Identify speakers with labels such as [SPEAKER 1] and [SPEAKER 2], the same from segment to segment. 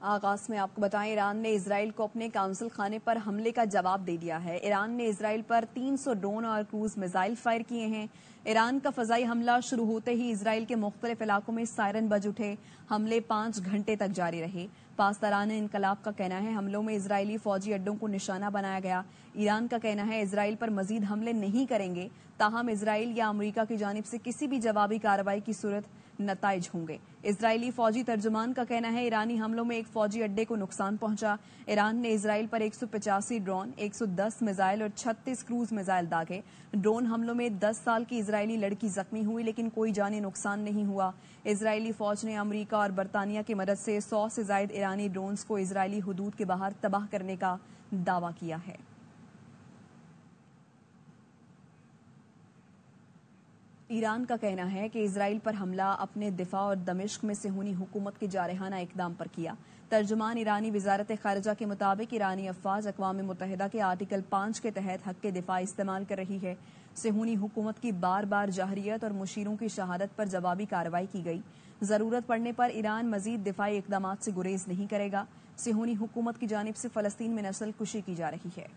[SPEAKER 1] آغاز میں آپ کو بتائیں، ایران نے اسرائیل کو اپنے کونسل خانے پر حملے کا جواب دے دیا ہے۔ ایران نے اسرائیل پر 300 ڈرون اور کروز میزائل فائر کیے ہیں۔ ایران کا فضائی حملہ شروع ہوتے ہی اسرائیل کے مختلف علاقوں میں سائرن بج اٹھے۔ حملے 5 گھنٹے تک جاری رہے۔ پاسداران انقلاب کا کہنا ہے حملوں میں اسرائیلی فوجی اڈوں کو نشانہ بنایا گیا۔ ایران کا کہنا ہے اسرائیل پر مزید حملے نہیں کریں گے، تاہم اسرائیل یا امریکہ کی جانب سے کسی بھی جوابی کارروائی کی صورت نتائج ہوں گے۔ اسرائیلی فوجی ترجمان کا کہنا ہے ایرانی حملوں میں ایک فوجی اڈے کو نقصان پہنچا۔ ایران نے اسرائیل پر 185 ڈرون، 110 میزائل اور 36 کروز میزائل داغے۔ ڈرون حملوں میں 10 سال کی اسرائیلی لڑکی زخمی ہوئی، لیکن کوئی جانی نقصان نہیں ہوا۔ اسرائیلی فوج نے امریکہ اور برطانیہ کی مدد سے 100 سے زائد ایرانی ڈرونز کو اسرائیلی حدود کے باہر تباہ کرنے کا دعویٰ کیا ہے۔ ایران کا کہنا ہے کہ اسرائیل پر حملہ اپنے دفاع اور دمشق میں صہیونی حکومت کے جارحانہ اقدام پر کیا۔ ترجمان ایرانی وزارت خارجہ کے مطابق ایرانی افواج اقوام متحدہ کے آرٹیکل 5 کے تحت حق دفاع استعمال کر رہی ہے۔ صہیونی حکومت کی بار بار جارحیت اور مشیروں کی شہادت پر جوابی کارروائی کی گئی۔ ضرورت پڑنے پر ایران مزید دفاعی اقدامات سے گریز نہیں کرے گا۔ صہیونی حکومت کی جانب سے فلسطین میں نسل کشی کی جا رہی ہے۔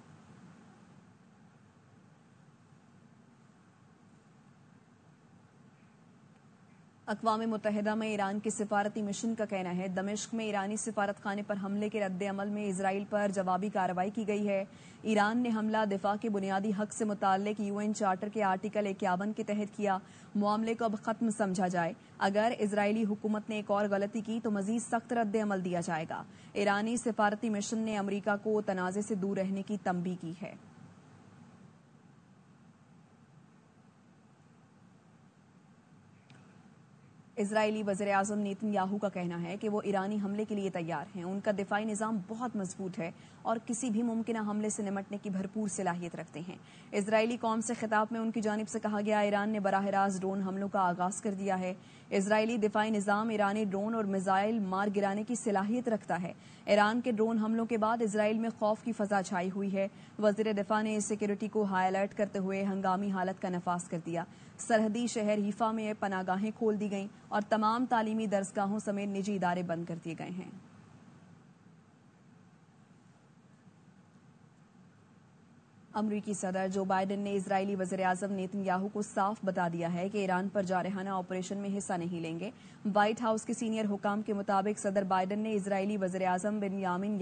[SPEAKER 1] اقوام متحدہ میں ایران کے سفارتی مشن کا کہنا ہے دمشق میں ایرانی سفارت خانے پر حملے کے رد عمل میں اسرائیل پر جوابی کارروائی کی گئی ہے۔ ایران نے حملہ دفاع کے بنیادی حق سے متعلق UN چارٹر کے آرٹیکل 51 کے تحت کیا۔ معاملے کو اب ختم سمجھا جائے۔ اگر اسرائیلی حکومت نے ایک اور غلطی کی تو مزید سخت رد عمل دیا جائے گا۔ ایرانی سفارتی مشن نے امریکہ کو تنازع سے دور رہنے کی تنبیہ کی ہے۔ اسرائیلی وزیراعظم نیتن یاہو کا کہنا ہے کہ وہ ایرانی حملے کے لیے تیار ہیں۔ ان کا دفاعی نظام بہت مضبوط ہے اور کسی بھی ممکنہ حملے سے نمٹنے کی بھرپور صلاحیت رکھتے ہیں۔ اسرائیلی قوم سے خطاب میں ان کی جانب سے کہا گیا ایران نے براہ راست ڈرون حملوں کا آغاز کر دیا ہے۔ اسرائیلی دفاعی نظام ایرانی ڈرون اور میزائل مار گرانے کی صلاحیت رکھتا ہے۔ ایران کے ڈرون حملوں کے بعد اسرائیل میں خوف کی فضا چھائی ہوئی ہے۔ وزیر دفاع نے سیکیورٹی کو ہائی الرٹ کرتے ہوئے ہنگامی حالت کا نفاذ کر دیا۔ سرحدی شہر حیفا میں پناہ گاہیں کھول دی گئیں اور تمام تعلیمی درسگاہوں سمیت نجی ادارے بند کر دیے گئے ہیں۔ امریکی صدر جو بائیڈن نے اسرائیلی وزیراعظم نیتن یاہو کو صاف بتا دیا ہے کہ ایران پر جارحانہ آپریشن میں حصہ نہیں لیں گے۔ وائٹ ہاؤس کے سینئر حکام کے مطابق صدر بائیڈن نے اسرائیلی وزیراعظم بنیامین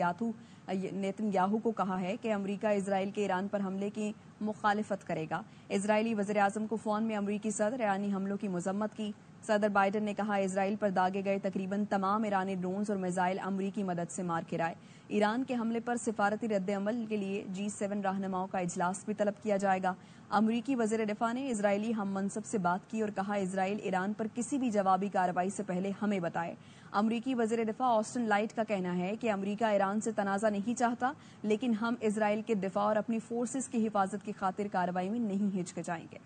[SPEAKER 1] نیتن یاہو کو کہا ہے کہ امریکہ اسرائیل کے ایران پر حملے کی مخالفت کرے گا۔ اسرائیلی وزیراعظم کو فون میں امریکی صدر ایرانی حملوں کی مذمت کی۔ صدر بائیڈن نے کہا اسرائیل پر داغے گئے تقریباً تمام ایرانی ڈرونز اور میزائل امریکی مدد سے مار گرائے۔ ایران کے حملے پر سفارتی رد عمل کے لیے G7 رہنماؤں کا اجلاس بھی طلب کیا جائے گا۔ امریکی وزیر دفاع نے اسرائیلی ہم منصب سے بات کی اور کہا اسرائیل ایران پر کسی بھی جوابی کارروائی سے پہلے ہمیں بتائے۔ امریکی وزیر دفاع آسٹن لائٹ کا کہنا ہے کہ امریکہ ایران سے تنازع نہیں چاہتا، لیکن ہم اسرائیل کے دفاع اور اپنی فورسز کی حفاظت کی خاطر کارروائی میں نہیں ہچکچائیں گے۔